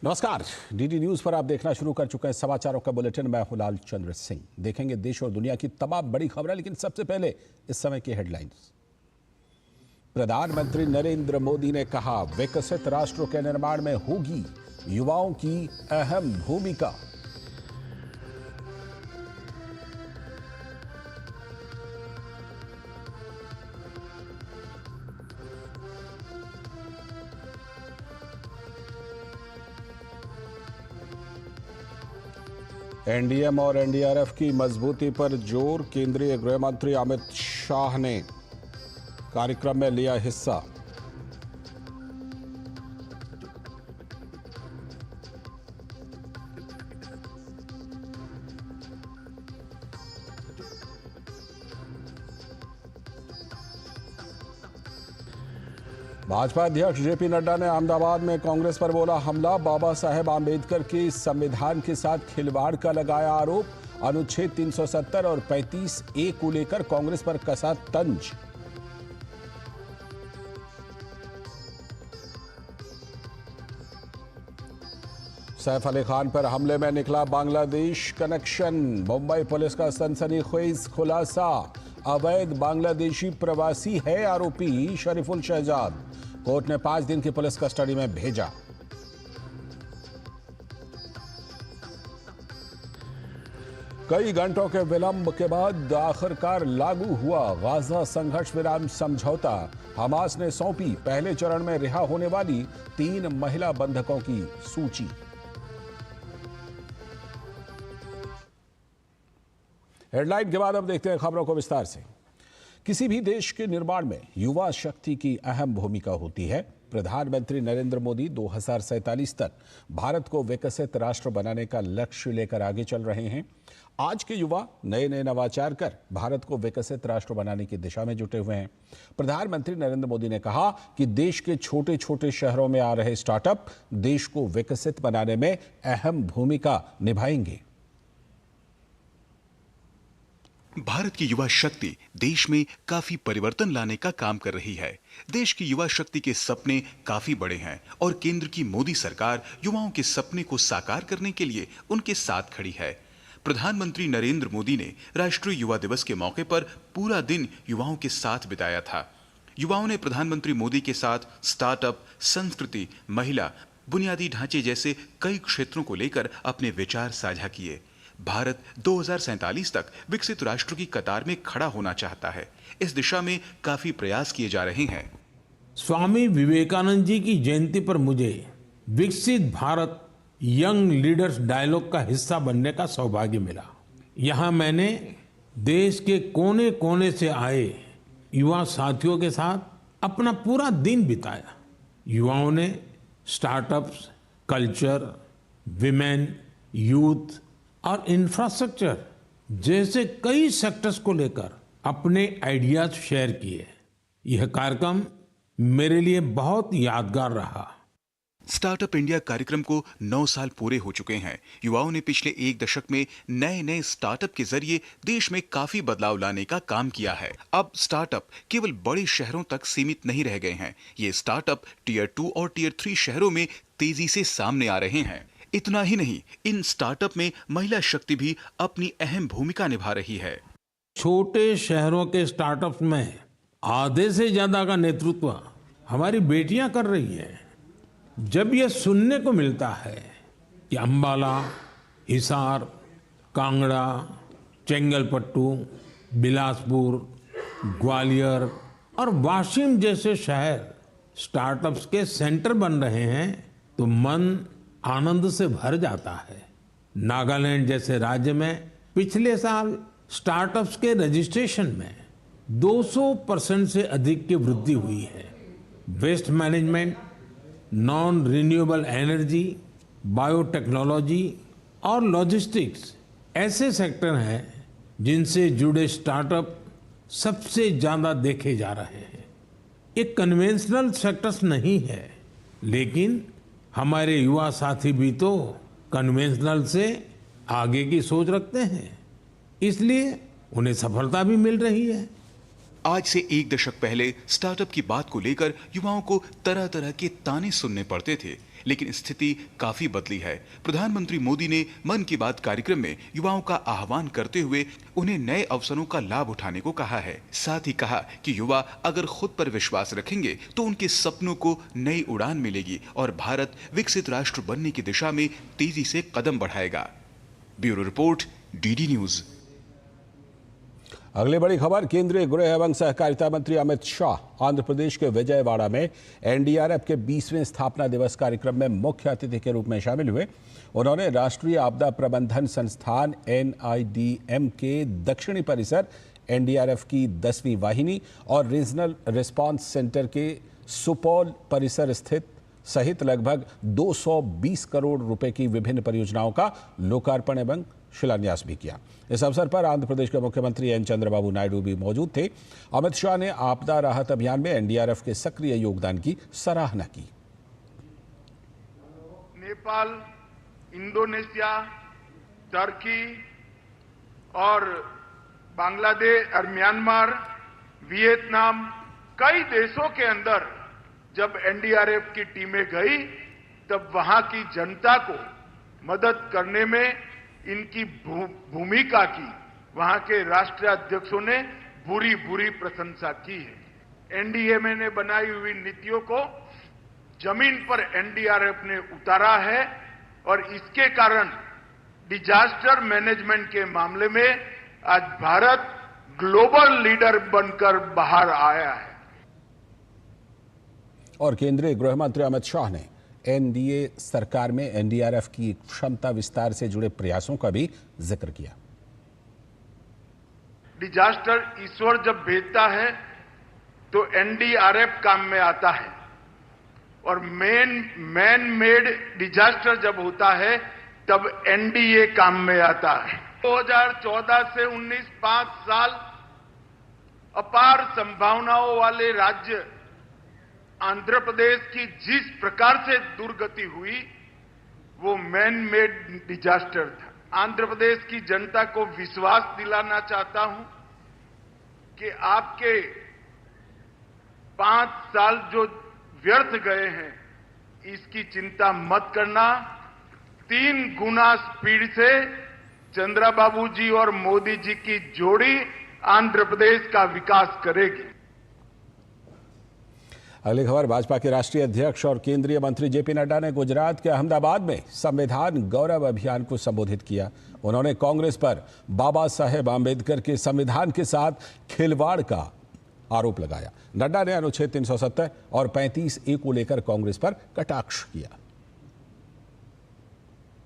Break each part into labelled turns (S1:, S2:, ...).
S1: नमस्कार। DD news पर आप देखना शुरू कर चुके हैं समाचारों का बुलेटिन। मैं हूं लाल चंद्र सिंह। देखेंगे देश और दुनिया की तमाम बड़ी खबरें, लेकिन सबसे पहले इस समय की हेडलाइंस। प्रधानमंत्री नरेंद्र मोदी ने कहा, विकसित राष्ट्र के निर्माण में होगी युवाओं की अहम भूमिका। एनडीएम और एनडीआरएफ की मजबूती पर जोर। केंद्रीय गृह मंत्री अमित शाह ने कार्यक्रम में लिया हिस्सा। भाजपा अध्यक्ष जेपी नड्डा ने अहमदाबाद में कांग्रेस पर बोला हमला। बाबा साहेब आंबेडकर के संविधान के साथ खिलवाड़ का लगाया आरोप। अनुच्छेद 370 और 35A को लेकर कांग्रेस पर कसा तंज। सैफ अली खान पर हमले में निकला बांग्लादेश कनेक्शन। मुंबई पुलिस का सनसनीखेज खुलासा। अवैध बांग्लादेशी प्रवासी है आरोपी शरीफुल शहजाद। कोर्ट ने 5 दिन की पुलिस कस्टडी में भेजा। कई घंटों के विलंब के बाद आखिरकार लागू हुआ गाजा संघर्ष विराम समझौता। हमास ने सौंपी पहले चरण में रिहा होने वाली 3 महिला बंधकों की सूची। हेडलाइन के बाद अब देखते हैं खबरों को विस्तार से। किसी भी देश के निर्माण में युवा शक्ति की अहम भूमिका होती है। प्रधानमंत्री नरेंद्र मोदी 2047 तक भारत को विकसित राष्ट्र बनाने का लक्ष्य लेकर आगे चल रहे हैं। आज के युवा नए नए नवाचार कर भारत को विकसित राष्ट्र बनाने की दिशा में जुटे हुए हैं। प्रधानमंत्री नरेंद्र मोदी ने कहा कि देश के छोटे छोटे शहरों में आ रहे स्टार्टअप देश को विकसित बनाने में अहम भूमिका निभाएंगे।
S2: भारत की युवा शक्ति देश में काफी परिवर्तन लाने का काम कर रही है। देश की युवा शक्ति के सपने काफी बड़े हैं और केंद्र की मोदी सरकार युवाओं के सपने को साकार करने के लिए उनके साथ खड़ी है। प्रधानमंत्री नरेंद्र मोदी ने राष्ट्रीय युवा दिवस के मौके पर पूरा दिन युवाओं के साथ बिताया था। युवाओं ने प्रधानमंत्री मोदी के साथ स्टार्टअप, संस्कृति, महिला, बुनियादी ढांचे जैसे कई क्षेत्रों को लेकर अपने विचार साझा किए। भारत 2047 तक विकसित राष्ट्र की कतार में खड़ा होना चाहता है। इस दिशा में काफी प्रयास किए जा रहे हैं।
S3: स्वामी विवेकानंद जी की जयंती पर मुझे विकसित भारत यंग लीडर्स डायलॉग का हिस्सा बनने का सौभाग्य मिला। यहाँ मैंने देश के कोने कोने से आए युवा साथियों के साथ अपना पूरा दिन बिताया। युवाओं ने स्टार्टअप्स, कल्चर, विमेन, यूथ और इंफ्रास्ट्रक्चर जैसे कई सेक्टर्स को लेकर अपने आइडियाज शेयर किए। यह कार्यक्रम मेरे लिए बहुत यादगार रहा।
S2: स्टार्टअप इंडिया कार्यक्रम को 9 साल पूरे हो चुके हैं। युवाओं ने पिछले 1 दशक में नए नए स्टार्टअप के जरिए देश में काफी बदलाव लाने का काम किया है। अब स्टार्टअप केवल बड़े शहरों तक सीमित नहीं रह गए हैं। ये स्टार्टअप टियर 2 और टियर 3 शहरों में तेजी से सामने आ रहे हैं। इतना ही नहीं, इन स्टार्टअप में महिला शक्ति भी अपनी अहम भूमिका निभा रही है।
S3: छोटे शहरों के स्टार्टअप्स में आधे से ज्यादा का नेतृत्व हमारी बेटियां कर रही हैं। जब यह सुनने को मिलता है कि अंबाला, हिसार, कांगड़ा, चेंगलपट्टू, बिलासपुर, ग्वालियर और वाशिम जैसे शहर स्टार्टअप्स के सेंटर बन रहे हैं तो मन आनंद से भर जाता है। नागालैंड जैसे राज्य में पिछले साल स्टार्टअप्स के रजिस्ट्रेशन में 200% से अधिक की वृद्धि हुई है। Waste management, non renewable energy, biotechnology और लॉजिस्टिक्स ऐसे सेक्टर हैं जिनसे जुड़े स्टार्टअप सबसे ज्यादा देखे जा रहे हैं। ये कन्वेंशनल सेक्टर्स नहीं है, लेकिन हमारे युवा साथी भी तो कन्वेंशनल से आगे की सोच रखते हैं, इसलिए उन्हें सफलता भी मिल रही है।
S2: आज से एक दशक पहले स्टार्टअप की बात को लेकर युवाओं को तरह तरह के ताने सुनने पड़ते थे, लेकिन स्थिति काफी बदली है। प्रधानमंत्री मोदी ने मन की बात कार्यक्रम में युवाओं का आह्वान करते हुए उन्हें नए अवसरों का लाभ उठाने को कहा है। साथ ही कहा कि युवा अगर खुद पर विश्वास रखेंगे तो उनके सपनों को नई उड़ान मिलेगी और भारत विकसित राष्ट्र बनने की दिशा में तेजी से कदम बढ़ाएगा। Bureau report, DD news.
S1: अगली बड़ी खबर, केंद्रीय गृह एवं सहकारिता मंत्री अमित शाह आंध्र प्रदेश के विजयवाड़ा में एनडीआरएफ के 20वें स्थापना दिवस कार्यक्रम में मुख्य अतिथि के रूप में शामिल हुए। उन्होंने राष्ट्रीय आपदा प्रबंधन संस्थान एनआईडीएम के दक्षिणी परिसर, एनडीआरएफ की 10वीं वाहिनी और रीजनल रिस्पांस सेंटर के सुपौल परिसर स्थित सहित लगभग 220 करोड़ रुपए की विभिन्न परियोजनाओं का लोकार्पण एवं शिलान्यास भी किया। इस अवसर पर आंध्र प्रदेश के मुख्यमंत्री एन चंद्रबाबू नायडू भी मौजूद थे। अमित शाह ने आपदा राहत अभियान में एनडीआरएफ के सक्रिय योगदान की सराहना की।
S4: नेपाल, इंडोनेशिया, टर्की और बांग्लादेश और म्यांमार, वियतनाम, कई देशों के अंदर जब एनडीआरएफ की टीमें गई तब वहां की जनता को मदद करने में इनकी भूमिका की वहां के राष्ट्रीय अध्यक्षों ने बुरी बुरी प्रशंसा की है। एनडीएमए ने बनाई हुई नीतियों को जमीन पर एनडीआरएफ ने उतारा है और इसके कारण डिजास्टर मैनेजमेंट के मामले में आज भारत ग्लोबल लीडर बनकर बाहर आया है।
S1: और केंद्रीय गृह मंत्री अमित शाह ने एनडीए सरकार में एनडीआरएफ की क्षमता विस्तार से जुड़े प्रयासों का भी जिक्र किया।
S4: डिजास्टर ईश्वर जब भेजता है तो एनडीआरएफ काम में आता है और मैन मेड डिजास्टर जब होता है तब एनडीए काम में आता है। 2014 से 19 5 साल अपार संभावनाओं वाले राज्य आंध्र प्रदेश की जिस प्रकार से दुर्गति हुई वो मैन मेड डिजास्टर था। आंध्र प्रदेश की जनता को विश्वास दिलाना चाहता हूं कि आपके 5 साल जो व्यर्थ गए हैं इसकी चिंता मत करना। 3 गुना स्पीड से चंद्रबाबू जी और मोदी जी की जोड़ी आंध्र प्रदेश का विकास करेगी।
S1: अगली खबर, भाजपा के राष्ट्रीय अध्यक्ष और केंद्रीय मंत्री जेपी नड्डा ने गुजरात के अहमदाबाद में संविधान गौरव अभियान को संबोधित किया। उन्होंने कांग्रेस पर बाबा साहेब आंबेडकर के संविधान के साथ खिलवाड़ का आरोप लगाया। नड्डा ने अनुच्छेद 370 और 35A को लेकर कांग्रेस पर कटाक्ष किया।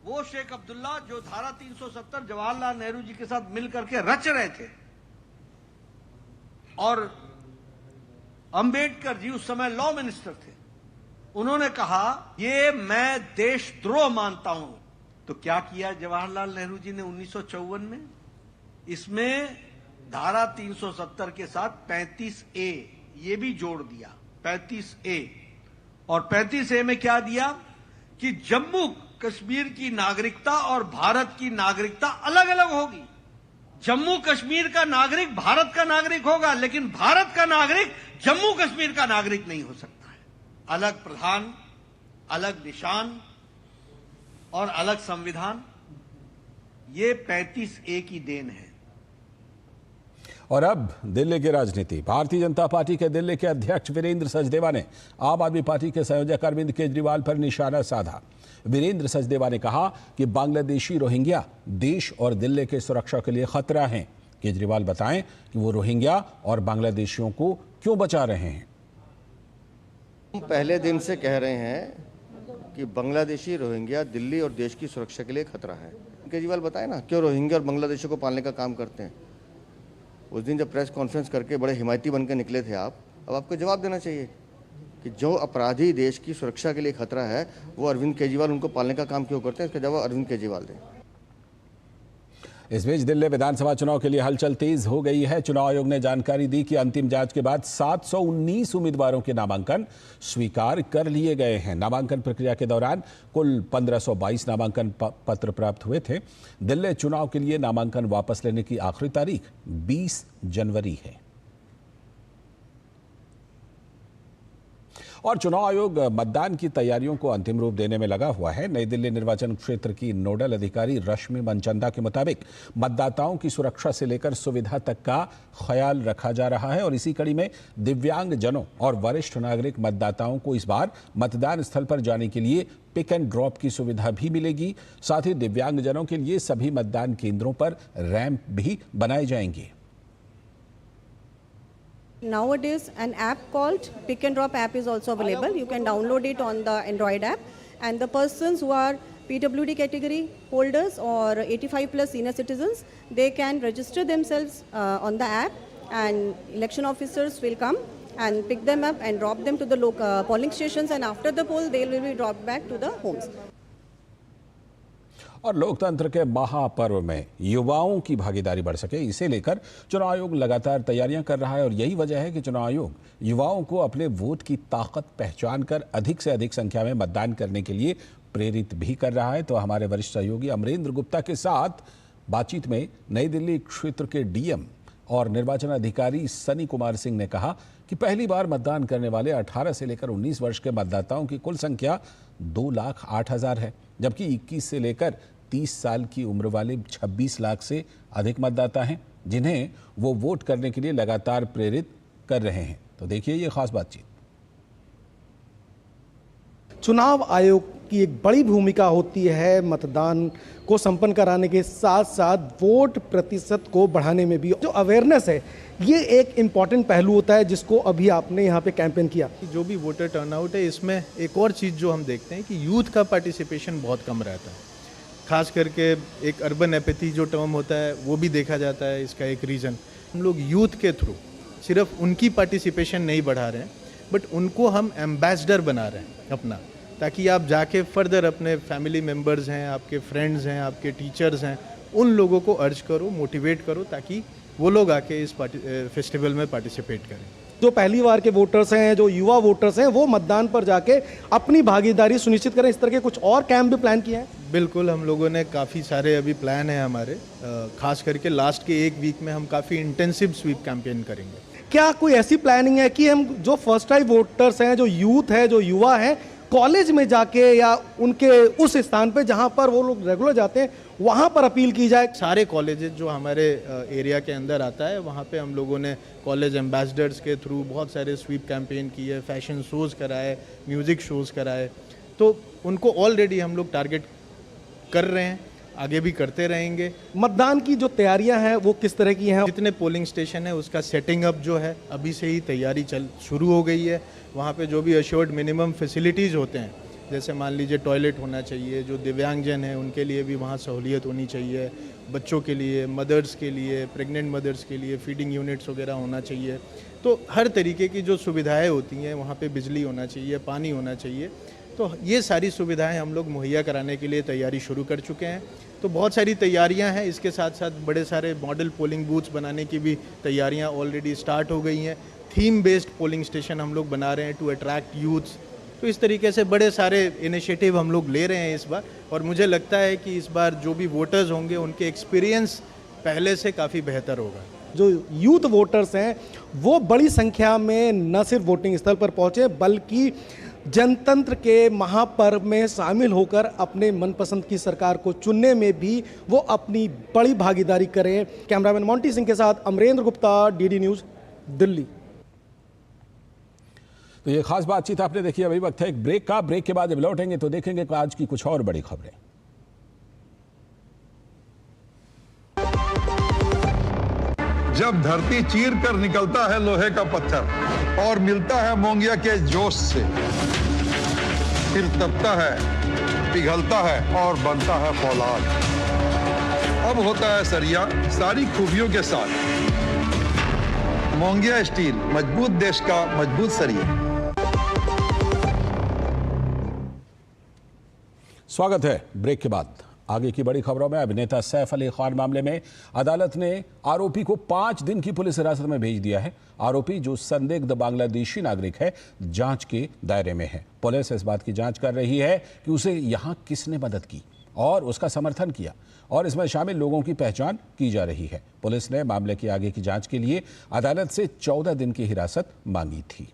S5: वो शेख अब्दुल्ला जो धारा 370 जवाहरलाल नेहरू जी के साथ मिलकर के रच रहे थे और अंबेडकर जी उस समय लॉ मिनिस्टर थे, उन्होंने कहा ये मैं देशद्रोह मानता हूं। तो क्या किया जवाहरलाल नेहरू जी ने 1954 में? इसमें धारा 370 के साथ 35A ये भी जोड़ दिया। 35A और 35A में क्या दिया कि जम्मू कश्मीर की नागरिकता और भारत की नागरिकता अलग अलग होगी। जम्मू कश्मीर का नागरिक भारत का नागरिक होगा, लेकिन भारत का नागरिक जम्मू कश्मीर का नागरिक नहीं हो सकता है। अलग प्रधान, अलग निशान और अलग संविधान, ये 35A की देन है।
S1: और अब दिल्ली की राजनीति। भारतीय जनता पार्टी के दिल्ली के अध्यक्ष वीरेंद्र सचदेवा ने आम आदमी पार्टी के संयोजक अरविंद केजरीवाल पर निशाना साधा। वीरेंद्र सचदेवा ने कहा कि बांग्लादेशी रोहिंग्या देश और दिल्ली के सुरक्षा के लिए खतरा हैं। केजरीवाल बताएं कि वो रोहिंग्या और बांग्लादेशियों को क्यों बचा रहे हैं।
S6: हम पहले दिन से कह रहे हैं कि बांग्लादेशी रोहिंग्या दिल्ली और देश की सुरक्षा के लिए खतरा है। केजरीवाल बताए ना क्यों रोहिंग्या और बांग्लादेशियों को पालने का काम करते हैं। उस दिन जब प्रेस कॉन्फ्रेंस करके बड़े हिमायती बनकर निकले थे आप, अब आपको जवाब देना चाहिए कि जो अपराधी देश की सुरक्षा के लिए खतरा है वो अरविंद केजरीवाल उनको पालने का काम क्यों करते हैं। इसका जवाब अरविंद केजरीवाल दें।
S1: इस बीच दिल्ली विधानसभा चुनाव के लिए हलचल तेज हो गई है। चुनाव आयोग ने जानकारी दी कि अंतिम जांच के बाद 719 उम्मीदवारों के नामांकन स्वीकार कर लिए गए हैं। नामांकन प्रक्रिया के दौरान कुल 1522 नामांकन पत्र प्राप्त हुए थे। दिल्ली चुनाव के लिए नामांकन वापस लेने की आखिरी तारीख 20 जनवरी है। और चुनाव आयोग मतदान की तैयारियों को अंतिम रूप देने में लगा हुआ है। नई दिल्ली निर्वाचन क्षेत्र की नोडल अधिकारी रश्मि मनचंदा के मुताबिक मतदाताओं की सुरक्षा से लेकर सुविधा तक का ख्याल रखा जा रहा है और इसी कड़ी में दिव्यांग जनों और वरिष्ठ नागरिक मतदाताओं को इस बार मतदान स्थल पर जाने के लिए पिक एंड ड्रॉप की सुविधा भी मिलेगी। साथ ही दिव्यांग जनों के लिए सभी मतदान केंद्रों पर रैंप भी बनाए जाएंगे।
S7: Nowadays, an app called Pick and Drop app is also available. You can download it on the Android app, and the persons who are PWD category holders or 85 plus senior citizens, they can register themselves on the app, and election officers will come and pick them up and drop them to the local polling stations, and after the poll, they will be dropped back to the homes.
S1: और लोकतंत्र के महापर्व में युवाओं की भागीदारी बढ़ सके, इसे लेकर चुनाव आयोग लगातार तैयारियां कर रहा है और यही वजह है कि चुनाव आयोग युवाओं को अपने वोट की ताकत पहचान कर अधिक से अधिक संख्या में मतदान करने के लिए प्रेरित भी कर रहा है। तो हमारे वरिष्ठ सहयोगी अमरेंद्र गुप्ता के साथ बातचीत में नई दिल्ली क्षेत्र के डीएम और निर्वाचन अधिकारी सनी कुमार सिंह ने कहा कि पहली बार मतदान करने वाले 18 से लेकर 19 वर्ष के मतदाताओं की कुल संख्या 2,08,000 है, जबकि 21 से लेकर 30 साल की उम्र वाले 26 लाख से अधिक मतदाता हैं जिन्हें वो वोट करने के लिए लगातार प्रेरित कर रहे हैं। तो देखिए ये खास बातचीत।
S8: चुनाव आयोग की एक बड़ी भूमिका होती है मतदान को संपन्न कराने के साथ साथ वोट प्रतिशत को बढ़ाने में भी। जो अवेयरनेस है ये एक इम्पॉर्टेंट पहलू होता है जिसको अभी आपने यहाँ पे कैंपेन किया।
S9: जो भी वोटर टर्नआउट है इसमें एक और चीज़ जो हम देखते हैं कि यूथ का पार्टिसिपेशन बहुत कम रहता है, खास करके एक अर्बन एपैथी जो टर्म होता है वो भी देखा जाता है। इसका एक रीज़न हम लोग यूथ के थ्रू सिर्फ उनकी पार्टिसिपेशन नहीं बढ़ा रहे हैं बट उनको हम एम्बेसडर बना रहे हैं अपना, ताकि आप जाके फर्दर अपने फैमिली मेम्बर्स हैं, आपके फ्रेंड्स हैं, आपके टीचर्स हैं, उन लोगों को अर्ज करो, मोटिवेट करो ताकि वो लोग आके इस फेस्टिवल में पार्टिसिपेट करें।
S8: जो पहली बार के वोटर्स हैं, जो युवा वोटर्स हैं, वो मतदान पर जाके अपनी भागीदारी सुनिश्चित करें। इस तरह के कुछ और कैंप भी प्लान किए हैं?
S9: बिल्कुल, हम लोगों ने काफ़ी सारे अभी प्लान हैं हमारे, खास करके लास्ट के एक वीक में हम काफ़ी इंटेंसिव स्वीप कैंपेन करेंगे।
S8: क्या कोई ऐसी प्लानिंग है कि हम जो फर्स्ट टाइम वोटर्स हैं, जो यूथ है, जो युवा हैं, कॉलेज में जाके या उनके उस स्थान पे जहां पर वो लोग रेगुलर जाते हैं वहां पर अपील की जाए?
S9: सारे कॉलेजेस जो हमारे एरिया के अंदर आता है वहां पे हम लोगों ने कॉलेज एम्बेसडर्स के थ्रू बहुत सारे स्वीप कैंपेन किए, फैशन शोज़ कराए, म्यूज़िक शोज़ कराए, तो उनको ऑलरेडी हम लोग टारगेट कर रहे हैं, आगे भी करते रहेंगे।
S8: मतदान की जो तैयारियां हैं वो किस तरह की हैं?
S9: जितने पोलिंग स्टेशन है उसका सेटिंग अप जो है अभी से ही तैयारी शुरू हो गई है। वहाँ पे जो भी अश्योर्ड मिनिमम फैसिलिटीज़ होते हैं, जैसे मान लीजिए टॉयलेट होना चाहिए, जो दिव्यांगजन हैं उनके लिए भी वहाँ सहूलियत होनी चाहिए, बच्चों के लिए, मदर्स के लिए, प्रेग्नेंट मदर्स के लिए फीडिंग यूनिट्स वगैरह होना चाहिए। तो हर तरीके की जो सुविधाएं होती हैं वहाँ पे बिजली होना चाहिए, पानी होना चाहिए, तो ये सारी सुविधाएं हम लोग मुहैया कराने के लिए तैयारी शुरू कर चुके हैं। तो बहुत सारी तैयारियां हैं, इसके साथ साथ बड़े सारे मॉडल पोलिंग बूथ्स बनाने की भी तैयारियां ऑलरेडी स्टार्ट हो गई हैं। थीम बेस्ड पोलिंग स्टेशन हम लोग बना रहे हैं टू अट्रैक्ट यूथ्स। तो इस तरीके से बड़े सारे इनिशिएटिव हम लोग ले रहे हैं इस बार, और मुझे लगता है कि इस बार जो भी वोटर्स होंगे उनके एक्सपीरियंस पहले से काफ़ी बेहतर होगा।
S8: जो यूथ वोटर्स हैं वो बड़ी संख्या में न सिर्फ वोटिंग स्थल पर पहुंचे बल्कि जनतंत्र के महापर्व में शामिल होकर अपने मनपसंद की सरकार को चुनने में भी वो अपनी बड़ी भागीदारी करें। कैमरामैन मोंटी सिंह के साथ अमरेंद्र गुप्ता, डीडी न्यूज़, दिल्ली।
S1: तो ये खास बातचीत आपने देखी। अभी वक्त है एक ब्रेक का। ब्रेक के बाद जब लौटेंगे तो देखेंगे आज की कुछ और बड़ी खबरें।
S10: जब धरती चीर कर निकलता है लोहे का पत्थर और मिलता है मोंगिया के जोश से, फिर तपता है, पिघलता है और बनता है फौलाद। अब होता है सरिया सारी खूबियों के साथ। मोंगिया स्टील, मजबूत देश का मजबूत सरिया।
S1: स्वागत है ब्रेक के बाद। आगे की बड़ी खबरों में अभिनेता सैफ अली खान मामले में अदालत ने आरोपी को 5 दिन की पुलिस हिरासत में भेज दिया है। आरोपी जो संदिग्ध बांग्लादेशी नागरिक है जांच के दायरे में है। पुलिस इस बात की जांच कर रही है कि उसे यहां किसने मदद की और उसका समर्थन किया, और इसमें शामिल लोगों की पहचान की जा रही है। पुलिस ने मामले की आगे की जांच के लिए अदालत से 14 दिन की हिरासत मांगी थी।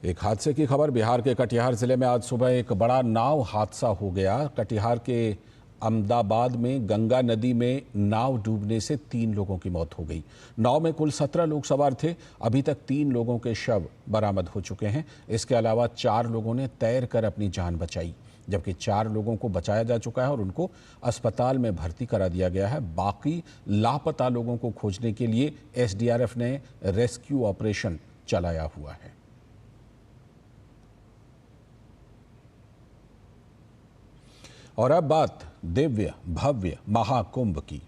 S1: एक हादसे की खबर बिहार के कटिहार जिले में आज सुबह एक बड़ा नाव हादसा हो गया। कटिहार के अहमदाबाद में गंगा नदी में नाव डूबने से 3 लोगों की मौत हो गई। नाव में कुल 17 लोग सवार थे। अभी तक 3 लोगों के शव बरामद हो चुके हैं। इसके अलावा 4 लोगों ने तैर कर अपनी जान बचाई, जबकि 4 लोगों को बचाया जा चुका है और उनको अस्पताल में भर्ती करा दिया गया है। बाकी लापता लोगों को खोजने के लिए एसडीआरएफ ने रेस्क्यू ऑपरेशन चलाया हुआ है। और अब बात दिव्य भव्य महाकुंभ की।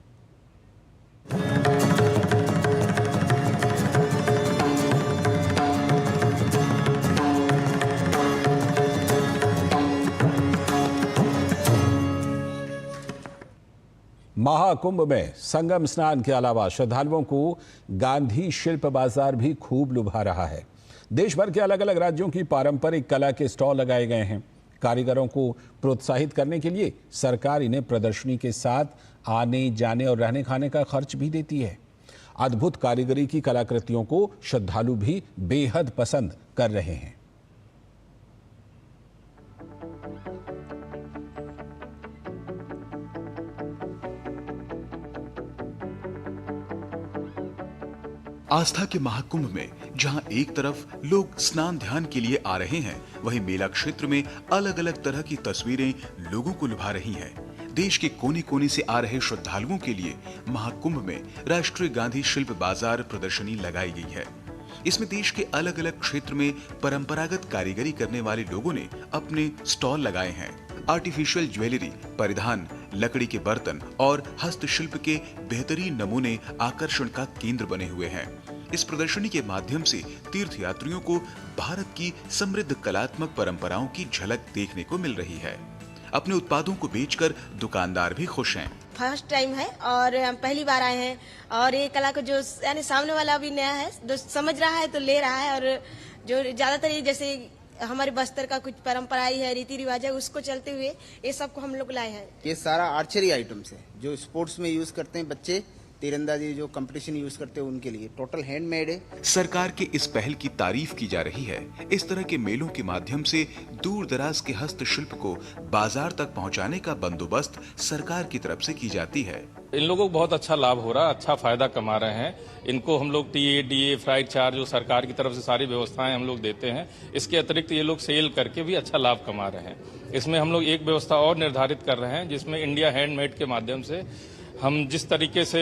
S1: महाकुंभ में संगम स्नान के अलावा श्रद्धालुओं को गांधी शिल्प बाजार भी खूब लुभा रहा है। देश भर के अलग अलग राज्यों की पारंपरिक कला के स्टॉल लगाए गए हैं। कारीगरों को प्रोत्साहित करने के लिए सरकार इन्हें प्रदर्शनी के साथ आने जाने और रहने खाने का खर्च भी देती है। अद्भुत कारीगरी की कलाकृतियों को श्रद्धालु भी बेहद पसंद कर रहे हैं।
S2: आस्था के महाकुंभ में जहां एक तरफ लोग स्नान ध्यान के लिए आ रहे हैं, वहीं मेला क्षेत्र में अलग अलग तरह की तस्वीरें लोगों को लुभा रही हैं। देश के कोने कोने से आ रहे श्रद्धालुओं के लिए महाकुंभ में राष्ट्रीय गांधी शिल्प बाजार प्रदर्शनी लगाई गई है। इसमें देश के अलग अलग क्षेत्र में परंपरागत कारीगरी करने वाले लोगों ने अपने स्टॉल लगाए हैं। आर्टिफिशियल ज्वेलरी, परिधान, लकड़ी के बर्तन और हस्तशिल्प के बेहतरीन नमूने आकर्षण का केंद्र बने हुए हैं। इस प्रदर्शनी के माध्यम से तीर्थयात्रियों को भारत की समृद्ध कलात्मक परंपराओं की झलक देखने को मिल रही है। अपने उत्पादों को बेचकर दुकानदार भी खुश हैं।
S11: फर्स्ट टाइम है और हम पहली बार आए हैं और ये कला को जो यानी सामने वाला भी नया है, जो समझ रहा है तो ले रहा है, और जो ज्यादातर जैसे हमारे बस्तर का कुछ परंपरा है, रीति रिवाज है, उसको चलते हुए ये सबको हम लोग लाए हैं।
S12: ये सारा आर्चरी आइटम्स है जो स्पोर्ट्स में यूज करते हैं बच्चे, तीरंदाजी जो कंपटीशन यूज करते हैं उनके लिए टोटल हैंडमेड है।
S2: सरकार के इस पहल की तारीफ की जा रही है। इस तरह के मेलों के माध्यम से दूर दराज के हस्तशिल्प को बाजार तक पहुंचाने का बंदोबस्त सरकार की तरफ से की जाती है।
S13: इन लोगों को बहुत अच्छा लाभ हो रहा है, अच्छा फायदा कमा रहे हैं। इनको हम लोग टीए, डीए, फ्राइट चार्ज जो सरकार की तरफ से सारी व्यवस्थाएं हम लोग देते हैं। इसके अतिरिक्त ये लोग सेल करके भी अच्छा लाभ कमा रहे हैं। इसमें हम लोग एक व्यवस्था और निर्धारित कर रहे हैं, जिसमें इंडिया हैंडमेड के माध्यम से हम जिस तरीके से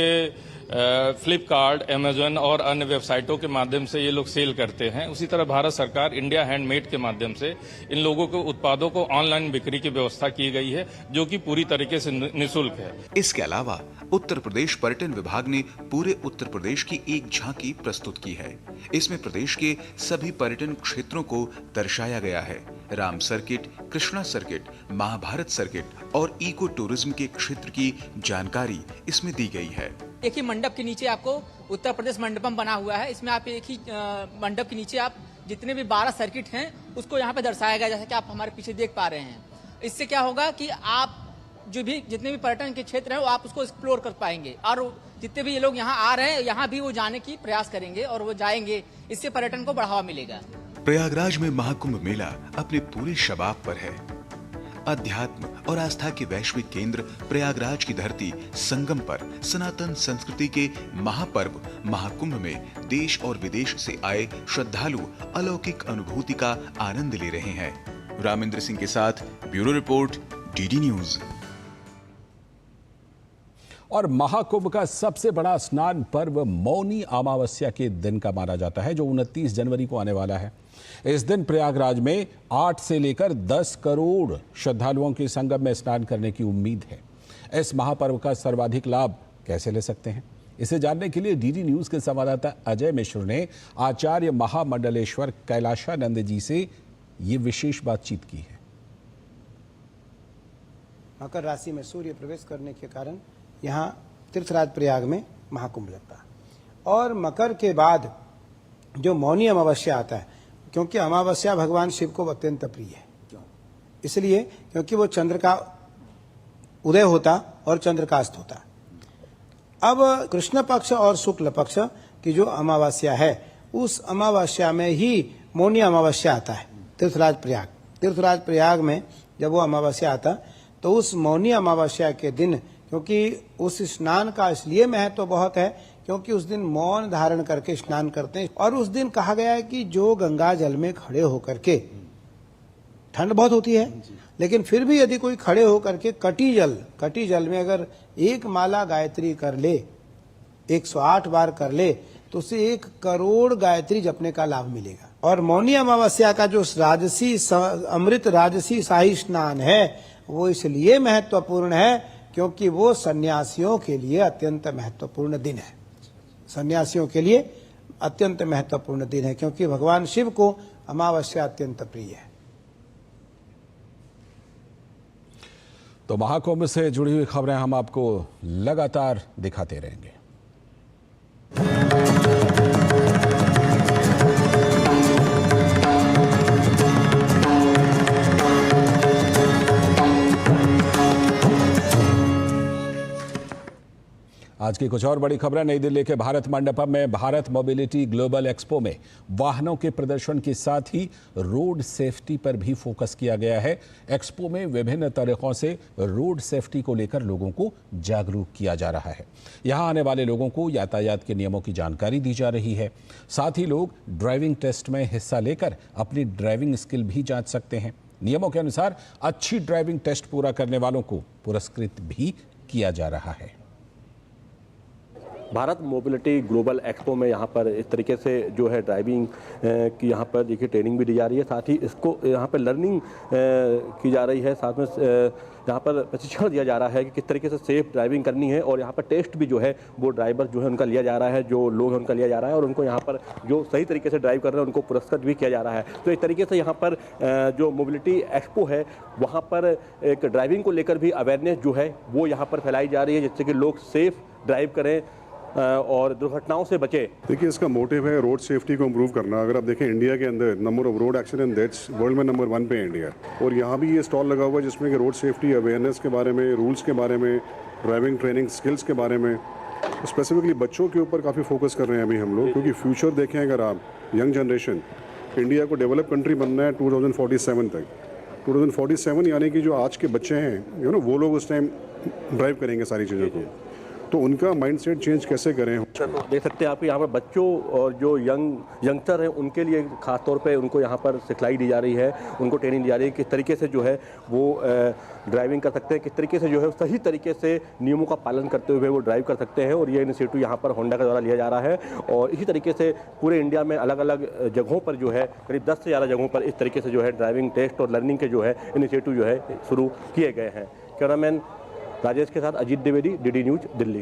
S13: फ्लिपकार्ट, अमेजन और अन्य वेबसाइटों के माध्यम से ये लोग सेल करते हैं, उसी तरह भारत सरकार इंडिया हैंडमेड के माध्यम से इन लोगों के उत्पादों को ऑनलाइन बिक्री की व्यवस्था की गई है, जो कि पूरी तरीके से निःशुल्क है।
S2: इसके अलावा उत्तर प्रदेश पर्यटन विभाग ने पूरे उत्तर प्रदेश की एक झांकी प्रस्तुत की है। इसमें प्रदेश के सभी पर्यटन क्षेत्रों को दर्शाया गया है। Ram circuit, Krishna circuit, Mahabharat circuit और इको टूरिज्म के क्षेत्र की जानकारी इसमें दी गई है।
S14: एक ही मंडप के नीचे आपको उत्तर प्रदेश मंडपम बना हुआ है। इसमें आप एक ही मंडप के नीचे आप जितने भी 12 सर्किट हैं उसको यहाँ पे दर्शाया गया, जैसा कि आप हमारे पीछे देख पा रहे हैं। इससे क्या होगा कि आप जितने भी पर्यटन के क्षेत्र हैं वो आप उसको एक्सप्लोर कर पाएंगे, और जितने भी ये लोग यहाँ आ रहे हैं यहाँ भी वो जाने की प्रयास करेंगे और वो जाएंगे। इससे पर्यटन को बढ़ावा मिलेगा।
S2: प्रयागराज में महाकुंभ मेला अपने पूरे शबाब पर है। अध्यात्म और आस्था के वैश्विक केंद्र प्रयागराज की धरती संगम पर सनातन संस्कृति के महापर्व महाकुंभ में देश और विदेश से आए श्रद्धालु अलौकिक अनुभूति का आनंद ले रहे हैं। रामेंद्र सिंह के साथ ब्यूरो रिपोर्ट, डीडी न्यूज।
S1: और महाकुंभ का सबसे बड़ा स्नान पर्व मौनी अमावस्या के दिन का माना जाता है, जो 29 जनवरी को आने वाला है। इस दिन प्रयागराज में 8 से लेकर 10 करोड़ श्रद्धालुओं के संगम में स्नान करने की उम्मीद है। इस महापर्व का सर्वाधिक लाभ कैसे ले सकते हैं, इसे जानने के लिए डीडी न्यूज के संवाददाता अजय मिश्र ने आचार्य महामंडलेश्वर कैलाशानंद जी से ये विशेष बातचीत की है।
S15: मकर राशि में सूर्य प्रवेश करने के कारण यहाँ तीर्थराज प्रयाग में महाकुंभ लगता है। और मकर के बाद जो मौनी अमावस्या आता है, क्योंकि अमावस्या भगवान शिव को अत्यंत प्रिय है, इसलिए क्योंकि वो चंद्र का उदय होता और चंद्र का अस्त होता। अब कृष्ण पक्ष और शुक्ल पक्ष की जो अमावस्या है, उस अमावस्या में ही मौनी अमावस्या आता है तीर्थराज प्रयाग में जब वो अमावस्या आता तो उस मौनी अमावस्या के दिन, क्योंकि उस स्नान का इसलिए महत्व बहुत है क्योंकि उस दिन मौन धारण करके स्नान करते हैं। और उस दिन कहा गया है कि जो गंगा जल में खड़े होकर के, ठंड बहुत होती है लेकिन फिर भी यदि कोई खड़े होकर के कटी जल में अगर एक माला गायत्री कर ले, 108 बार कर ले, तो उसे 1 करोड़ गायत्री जपने का लाभ मिलेगा। और मौनी अमावस्या का जो अमृत राजसी शाही स्नान है वो इसलिए महत्वपूर्ण है क्योंकि वो सन्यासियों के लिए अत्यंत महत्वपूर्ण दिन है। सन्यासियों के लिए अत्यंत महत्वपूर्ण दिन है क्योंकि भगवान शिव को अमावस्या अत्यंत प्रिय है।
S1: तो महाकुंभ से जुड़ी हुई खबरें हम आपको लगातार दिखाते रहेंगे। आज की कुछ और बड़ी खबरें। नई दिल्ली के भारत मंडपम में भारत मोबिलिटी ग्लोबल एक्सपो में वाहनों के प्रदर्शन के साथ ही रोड सेफ्टी पर भी फोकस किया गया है। एक्सपो में विभिन्न तरीकों से रोड सेफ्टी को लेकर लोगों को जागरूक किया जा रहा है। यहां आने वाले लोगों को यातायात के नियमों की जानकारी दी जा रही है। साथ ही लोग ड्राइविंग टेस्ट में हिस्सा लेकर अपनी ड्राइविंग स्किल भी जांच सकते हैं। नियमों के अनुसार अच्छी ड्राइविंग टेस्ट पूरा करने वालों को पुरस्कृत भी किया जा रहा है।
S16: भारत मोबिलिटी ग्लोबल एक्सपो में यहाँ पर इस तरीके से जो है ड्राइविंग की यहाँ पर देखिए ट्रेनिंग भी दी जा रही है, साथ ही इसको यहाँ पर लर्निंग की जा रही है, साथ में यहाँ पर प्रशिक्षण दिया जा रहा है कि किस तरीके से सेफ ड्राइविंग करनी है। और यहाँ पर टेस्ट भी जो है वो ड्राइवर जो है उनका लिया जा रहा है, जो लोग हैं उनका लिया जा रहा है और उनको यहाँ पर जो सही तरीके से ड्राइव कर रहे हैं उनको पुरस्कृत भी किया जा रहा है। तो इस तरीके से यहाँ पर जो मोबिलिटी एक्सपो है वहाँ पर एक ड्राइविंग को लेकर भी अवेयरनेस जो है वो यहाँ पर फैलाई जा रही है, जिससे कि लोग सेफ ड्राइव करें और दुर्घटनाओं से बचे।
S17: देखिए, इसका मोटिव है रोड सेफ्टी को इम्प्रूव करना। अगर आप देखें इंडिया के अंदर number of road accident deaths world में नंबर 1 पे है इंडिया। और यहाँ भी ये स्टॉल लगा हुआ है जिसमें कि रोड सेफ्टी अवेयरनेस के बारे में, रूल्स के बारे में, ड्राइविंग ट्रेनिंग स्किल्स के बारे में, स्पेसिफिकली बच्चों के ऊपर काफ़ी फोकस कर रहे हैं अभी हम लोग, क्योंकि फ्यूचर देखें अगर आप यंग जनरेशन, इंडिया को डेवलप कंट्री बनना है 2047 तक। 2047 यानी कि जो आज के बच्चे हैं वो लोग उस टाइम ड्राइव करेंगे सारी चीज़ों को, तो उनका माइंडसेट चेंज कैसे करें।
S16: देख सकते हैं आप यहाँ पर बच्चों और जो यंगस्टर हैं उनके लिए खास तौर पे उनको यहाँ पर सिखलाई दी जा रही है, उनको ट्रेनिंग दी जा रही है किस तरीके से जो है वो ड्राइविंग कर सकते हैं, किस तरीके से जो है सही तरीके से नियमों का पालन करते हुए वो ड्राइव कर सकते हैं। और ये इनिशिएटिव यहाँ पर होंडा के द्वारा लिया जा रहा है और इसी तरीके से पूरे इंडिया में अलग अलग जगहों पर जो है करीब 10 से ज़्यादा जगहों पर इस तरीके से जो है ड्राइविंग टेस्ट और लर्निंग के जो है इनिशिएटिव जो है शुरू किए गए हैं। कैमरामैन राजेश के साथ अजीत द्विवेदी, डीडी न्यूज, दिल्ली।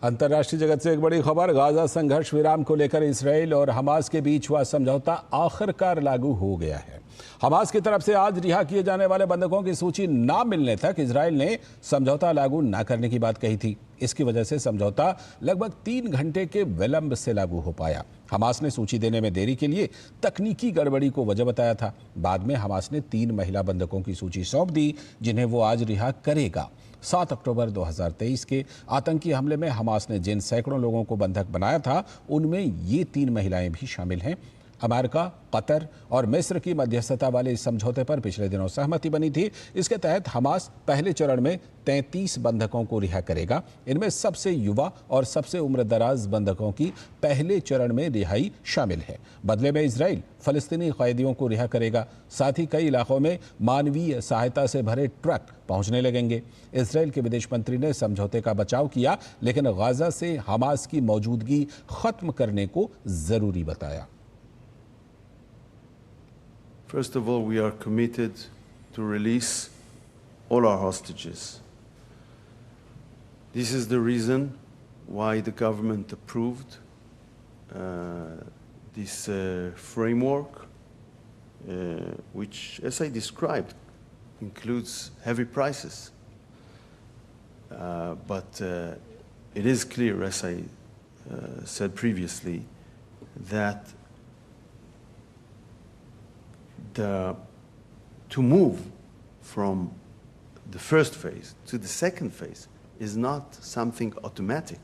S1: अंतर्राष्ट्रीय जगत से एक बड़ी खबर। गाजा संघर्ष विराम को लेकर इजराइल और हमास के बीच हुआ समझौता आखिरकार लागू हो गया है। हमास की तरफ से आज रिहा किए जाने वाले बंधकों की सूची ना मिलने तक इजराइल ने समझौता लागू ना करने की बात कही थी। इसकी वजह से समझौता लगभग 3 घंटे के विलंब से लागू हो पाया। हमास ने सूची देने में देरी के लिए तकनीकी गड़बड़ी को वजह बताया था। बाद में हमास ने 3 महिला बंधकों की सूची सौंप दी जिन्हें वो आज रिहा करेगा। 7 अक्टूबर 2023 के आतंकी हमले में हमास ने जिन सैकड़ों लोगों को बंधक बनाया था उनमें ये 3 महिलाएं भी शामिल हैं। अमेरिका, कतर और मिस्र की मध्यस्थता वाले इस समझौते पर पिछले दिनों सहमति बनी थी। इसके तहत हमास पहले चरण में 33 बंधकों को रिहा करेगा। इनमें सबसे युवा और सबसे उम्रदराज बंधकों की पहले चरण में रिहाई शामिल है। बदले में इजराइल फलस्तीनी कैदियों को रिहा करेगा। साथ ही कई इलाकों में मानवीय सहायता से भरे ट्रक पहुंचने लगेंगे। इजराइल के विदेश मंत्री ने समझौते का बचाव किया, लेकिन गाजा से हमास की मौजूदगी खत्म करने को जरूरी बताया।
S18: First of all, we are committed to release all our hostages. This is the reason why the government approved this framework, which, as I described, includes heavy prices. But it is clear, as I said previously, that to move from the first phase to the second phase is not something automatic.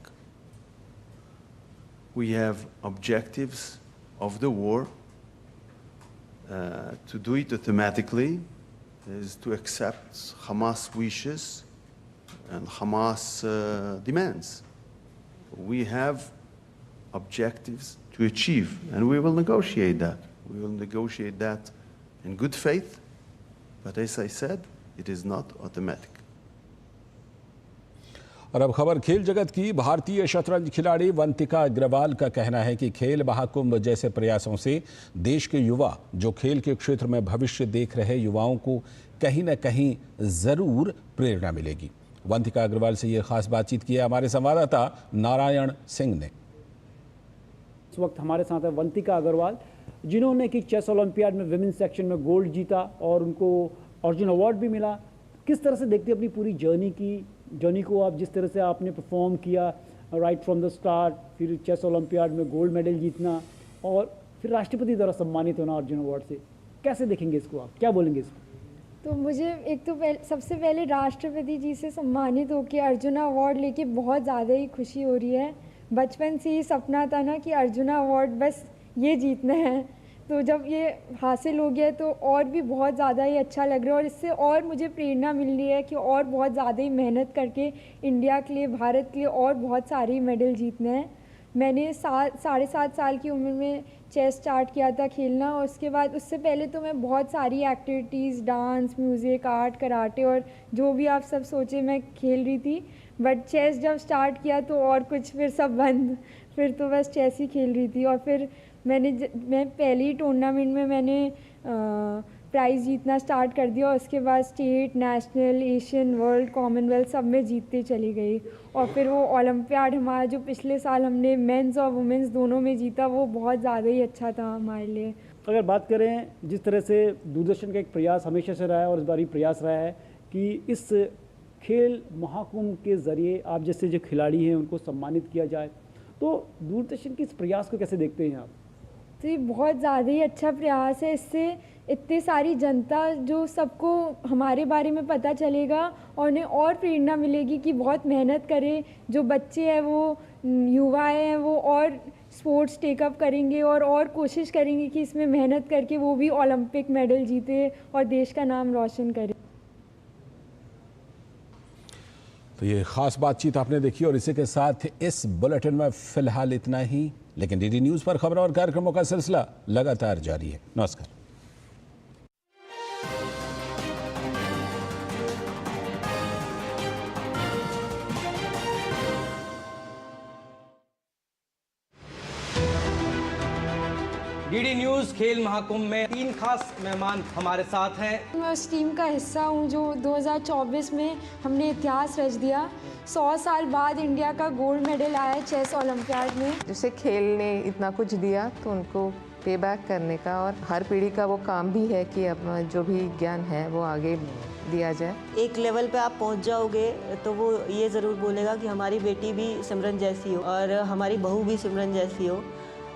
S18: We have objectives of the war to do it automatically is to accept Hamas wishes and Hamas demands. We have objectives to achieve, and we will negotiate that. We will negotiate that in good faith, but as I said, it is not automatic.
S1: और अब खबर खेल जगत की। भारतीय शतरंज खिलाड़ी वंतिका अग्रवाल का कहना है कि खेल महाकुंभ जैसे प्रयासों से देश के युवा जो खेल के क्षेत्र में भविष्य देख रहे युवाओं को कहीं न कहीं जरूर प्रेरणा मिलेगी। वंतिका अग्रवाल से ये खास बातचीत की है हमारे संवाददाता नारायण सिंह ने।
S19: इस वक्त हमारे साथ है वंतिका अग्रवाल, जिन्होंने कि चेस ओलंपियाड में विमेंस सेक्शन में गोल्ड जीता और उनको अर्जुन अवार्ड भी मिला। किस तरह से देखते हैं अपनी पूरी जर्नी को आप, जिस तरह से आपने परफॉर्म किया राइट फ्रॉम द स्टार्ट, फिर चेस ओलंपियाड में गोल्ड मेडल जीतना और फिर राष्ट्रपति द्वारा सम्मानित होना अर्जुन अवार्ड से, कैसे देखेंगे इसको, आप क्या बोलेंगे इसको?
S20: तो मुझे एक तो सबसे पहले राष्ट्रपति जी से सम्मानित होकर अर्जुन अवार्ड लेके बहुत ज़्यादा ही खुशी हो रही है। बचपन से ही सपना था ना कि अर्जुन अवार्ड बस ये जीतना है, तो जब ये हासिल हो गया तो और भी बहुत ज़्यादा ही अच्छा लग रहा है और इससे और मुझे प्रेरणा मिल रही है कि और बहुत ज़्यादा ही मेहनत करके इंडिया के लिए, भारत के लिए और बहुत सारे मेडल जीतने हैं। मैंने 7.5 साल की उम्र में चेस स्टार्ट किया था खेलना और उसके बाद उससे पहले तो मैं बहुत सारी activities, dance, music, art, karate और जो भी आप सब सोचे मैं खेल रही थी, बट चेस जब स्टार्ट किया तो और कुछ फिर सब बंद, फिर तो बस चेस ही खेल रही थी। और फिर मैं पहली टूर्नामेंट में मैंने प्राइज़ जीतना स्टार्ट कर दिया और उसके बाद state, national, Asian, world, Commonwealth सब में जीतते चली गई। और फिर वो ओलंपियाड हमारा जो पिछले साल हमने मेंस और वुमेंस दोनों में जीता, वो बहुत ज़्यादा ही अच्छा था हमारे लिए।
S19: अगर बात करें जिस तरह से दूरदर्शन का एक प्रयास हमेशा से रहा है और इस बार ही प्रयास रहा है कि इस खेल महाकुंभ के ज़रिए आप जैसे जो खिलाड़ी हैं उनको सम्मानित किया जाए, तो दूरदर्शन के इस प्रयास को कैसे देखते हैं आप?
S20: तो ये बहुत ज़्यादा ही अच्छा प्रयास है। इससे इतनी सारी जनता जो सबको हमारे बारे में पता चलेगा और उन्हें और प्रेरणा मिलेगी कि बहुत मेहनत करें। जो बच्चे हैं, वो युवा हैं, वो और स्पोर्ट्स टेकअप करेंगे और कोशिश करेंगे कि इसमें मेहनत करके वो भी ओलंपिक मेडल जीते और देश का नाम रोशन करें।
S1: तो ये खास बातचीत आपने देखी और इसी के साथ इस बुलेटिन में फिलहाल इतना ही, लेकिन डीडी न्यूज़ पर खबरों और कार्यक्रमों का सिलसिला लगातार जारी है। नमस्कार।
S21: डीडी न्यूज़ खेल महाकुंभ में 3 खास मेहमान हमारे साथ हैं।
S20: मैं उस टीम का हिस्सा हूं जो 2024 में हमने इतिहास रच दिया। 100 साल बाद इंडिया का गोल्ड मेडल आया चेस ओलंपियाड में।
S22: जैसे खेल ने इतना कुछ दिया तो उनको पे बैक करने का और हर पीढ़ी का वो काम भी है कि अपना जो भी ज्ञान है वो आगे दिया जाए।
S23: एक लेवल पे आप पहुंच जाओगे तो वो ये ज़रूर बोलेगा कि हमारी बेटी भी सिमरन जैसी हो और हमारी बहू भी सिमरन जैसी हो।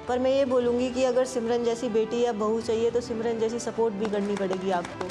S23: पर मैं ये बोलूँगी कि अगर सिमरन जैसी बेटी या बहू चाहिए तो सिमरन जैसी सपोर्ट भी करनी पड़ेगी आपको।